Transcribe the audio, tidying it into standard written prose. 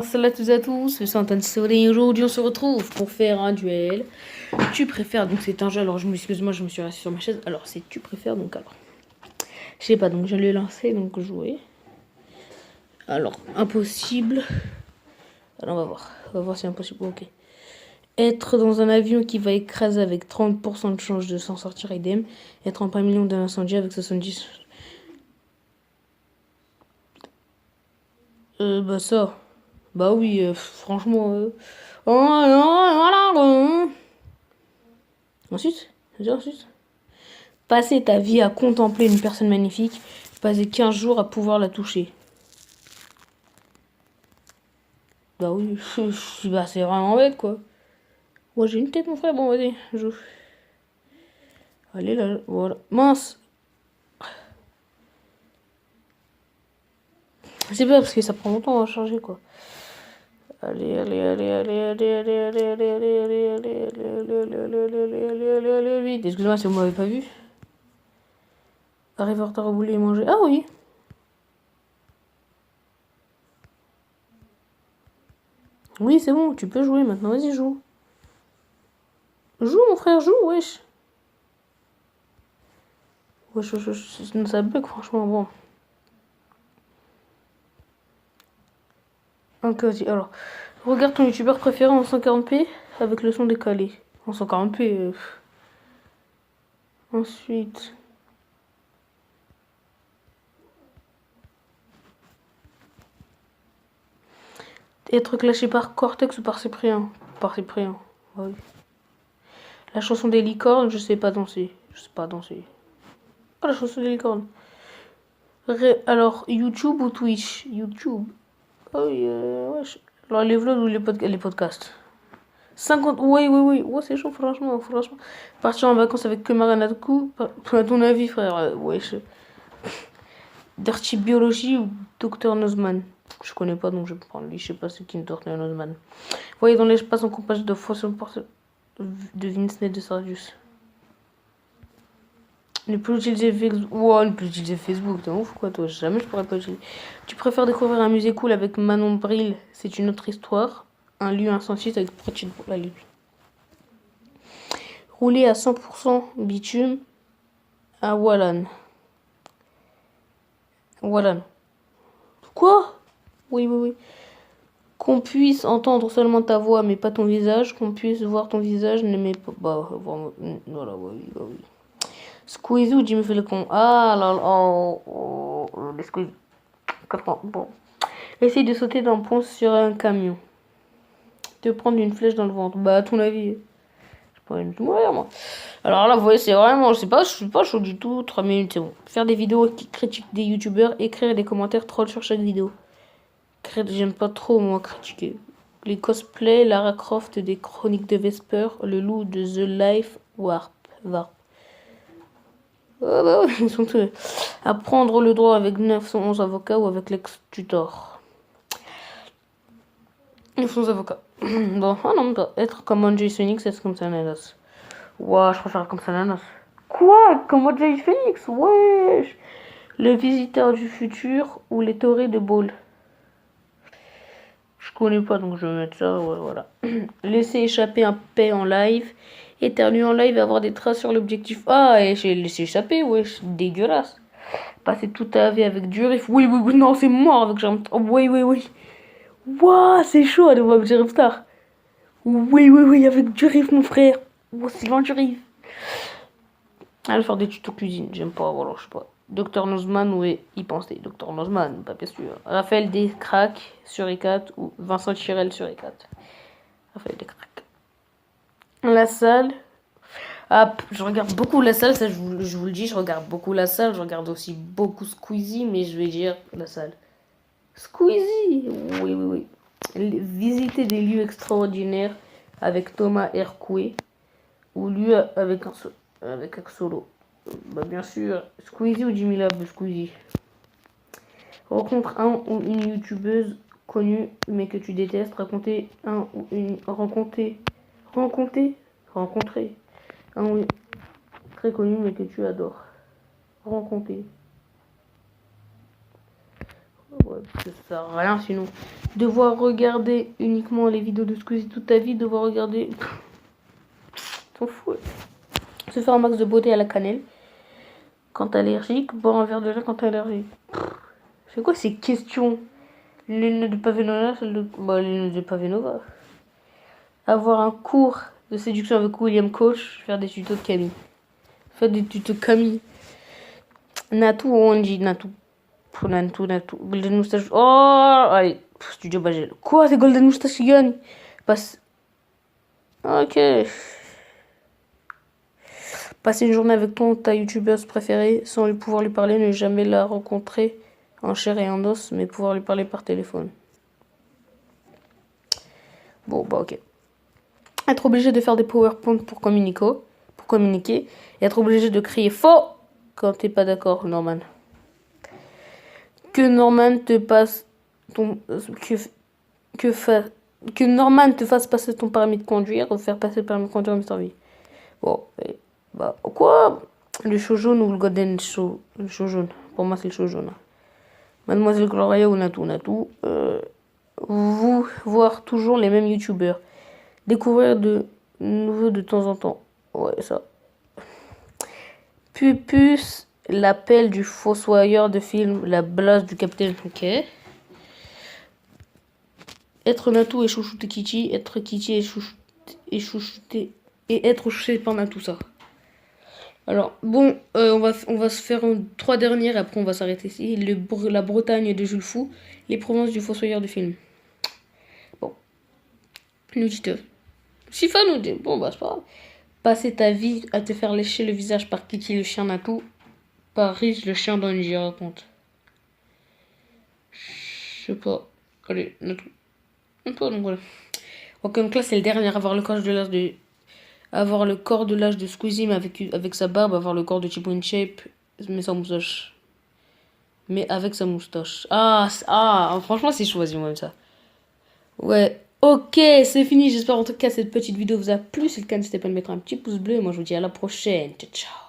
salut à tous et à tous, c'est Antoine Soleil. Aujourd'hui on se retrouve pour faire un duel. Tu préfères, donc c'est un jeu, alors excuse-moi, je me suis rassis sur ma chaise. Alors c'est tu préfères, donc alors. Je sais pas, donc je l'ai lancé, donc jouer. Alors, impossible. Alors on va voir si c'est impossible, ok. Être dans un avion qui va écraser avec 30% de chance de s'en sortir idem. Être en plein milieu d'un incendie avec 70. Bah ça. Bah oui, franchement. Ensuite, passer ta vie à contempler une personne magnifique, passer 15 jours à pouvoir la toucher. Bah oui, bah c'est vraiment bête quoi. Ouais, j'ai une tête mon frère, bon vas-y, joue. Allez là, voilà. Mince. C'est pas parce que ça prend longtemps à charger quoi. Allez, allez, allez, allez, allez, allez, allez, allez, allez, allez, allez, allez, allez, allez, allez, allez, allez, vite. Excusez-moi si vous m'avez pas vu. Arrive en retard au boulot et manger. Ah oui. Oui, c'est bon, tu peux jouer maintenant, vas-y, joue. Joue, mon frère, joue, wesh. Wesh, wesh, wesh, ça bug, franchement, bon. Ok, vas-y, alors. Regarde ton youtubeur préféré en 140p avec le son décalé. En 140p. Ensuite. Être clashé par Cortex ou par Cyprien. Par Cyprien, oui. La chanson des licornes, je sais pas danser. Je sais pas danser. Oh, la chanson des licornes. Alors, YouTube ou Twitch? YouTube. Oh oui, wesh. Alors, les vlogs ou les podcasts? 50, oui, oui, oui. Ouais, c'est chaud, franchement, franchement. Partir en vacances avec que Mariana coup, à ton avis, frère, wesh. Dirty Biology ou Dr Nozman? Je connais pas, donc je vais prendre lui. Je sais pas c'est qui Dr Nozman. Voyez dans l'espace en compagnie de Fossil de Vince de Sardius. Ne plus utiliser Facebook. Wow, ne plus utiliser Facebook, t'es ouf quoi, toi? Jamais je pourrais pas utiliser. Tu préfères découvrir un musée cool avec Manon Bril, c'est une autre histoire. Un lieu insensible avec Pratchett pour la lutte. Rouler à 100% bitume à Wallan. Wallan. Quoi? Oui, oui, oui. Qu'on puisse entendre seulement ta voix mais pas ton visage. Qu'on puisse voir ton visage mais pas. Bah, voilà, oui, bah oui. Squeezie ou Jimmy Falcon? Ah là là, les Squeezie. Bon. Essaye de sauter d'un pont sur un camion. Te prendre une flèche dans le ventre. Bah, à ton avis. Je pourrais mourir, moi. Alors là, vous voyez, c'est vraiment. Je suis pas chaud du tout. 3 minutes, c'est bon. Faire des vidéos qui critiquent des youtubeurs. Écrire des commentaires trolls sur chaque vidéo. J'aime pas trop, moi, critiquer. Les cosplays, Lara Croft des Chroniques de Vesper. Le loup de The Life Warp. Ah bah ouais, ils sont tous. Apprendre le droit avec 911 avocats ou avec l'ex-tutor. 911 avocats. Bon, ah non, pas. Être comme André Phoenix, être comme Sananas. Ouah, je préfère comme Sananas. Quoi? Comme André Phoenix? Wesh. Le visiteur du futur ou les taurés de Ball. Je connais pas, donc je vais mettre ça, ouais, voilà. Laisser échapper un paix en live. Éternuer en live et avoir des traces sur l'objectif. Ah, et j'ai laissé échapper, wesh, dégueulasse. Passer toute ta vie avec du riff. Oui, oui, oui, non, c'est mort avec Jean. Oh, oui, oui, oui. Waouh, c'est chaud de voir avec Jerry Star. Oui, oui, oui, avec du riff, mon frère. Oh, c'est loin du riff. Allez faire des tutos cuisine, j'aime pas, voilà, je sais pas. Dr Nozman, oui, y pensez. Dr Nozman, pas bien sûr. Raphaël Descraques sur E4 ou Vincent Chirel sur E4. Raphaël Descraques. La salle. Ah, je regarde beaucoup la salle, ça je vous le dis, je regarde beaucoup la salle. Je regarde aussi beaucoup Squeezie, mais je vais dire la salle. Squeezie, oui, oui, oui. Visiter des lieux extraordinaires avec Thomas Hercouet ou lieu avec un solo. Bah bien sûr, Squeezie ou Jimmy Lab, Squeezie. Rencontre un ou une youtubeuse connue mais que tu détestes. Raconter un ou une rencontrer un ou une très connu mais que tu adores. Rencontrer. Ouais, parce que ça sert à rien sinon. Devoir regarder uniquement les vidéos de Squeezie toute ta vie, devoir regarder. T'en fous. Ouais. Se faire un max de beauté à la cannelle quand t'es allergique, boire un verre de lait quand t'es allergique. C'est quoi ces questions? L'une de Pavenova, celle de. Bah, l'une de Pavenova. Avoir un cours de séduction avec William Coach, faire des tutos de Camille. Faire des tutos Camille. Natou ou Angie, Natou. Natou. Golden Moustache. Oh, allez. Studio Bagel. Quoi, c'est Golden Moustache qui gagne? Passe. Ok. Passer une journée avec ta youtubeuse préférée sans pouvoir lui parler, ne jamais la rencontrer en chair et en os, mais pouvoir lui parler par téléphone. Bon, bah ok. Être obligé de faire des PowerPoint pour communiquer et être obligé de crier faux quand t'es pas d'accord, Norman. Que Norman te passe ton que Norman te fasse passer ton permis de conduire ou faire passer le permis de conduire en Mr. V. Bon, bah quoi? Le show jaune ou le golden show? Le show jaune. Pour moi, c'est le show jaune. Mademoiselle Gloria ou Natou. Vous voir toujours les mêmes youtubeurs. Découvrir de nouveaux de temps en temps. Ouais, ça. Pupus, l'appel du fossoyeur de film, la blase du capitaine. Ok. Être Natou et chouchouter Kichi, être Kichi et chouchouter et être chouchouté par Natou, ça. Alors, bon, on va se faire 3 dernières, après on va s'arrêter ici. La Bretagne de Jules Fou, les provinces du fossoyeur de film. Bon. Nous dites. Sifa nous dit, bon bah c'est pas grave. Passer ta vie à te faire lécher le visage par Kiki le chien Natou, par Riz le chien d'Angie, raconte. Je sais pas. Allez, Natou. Un peu, donc voilà. Ok, donc là c'est le dernier, avoir le corps de l'âge de... Avoir le corps de l'âge de Squeezie mais avec sa barbe, avoir le corps de Chip Shape, mais sans moustache. Mais avec sa moustache. Franchement c'est choisi moi ça. Ouais. Ok, c'est fini. J'espère en tout cas cette petite vidéo vous a plu. Si c'est le cas, n'hésitez pas à mettre un petit pouce bleu. Et moi, je vous dis à la prochaine. Ciao, ciao.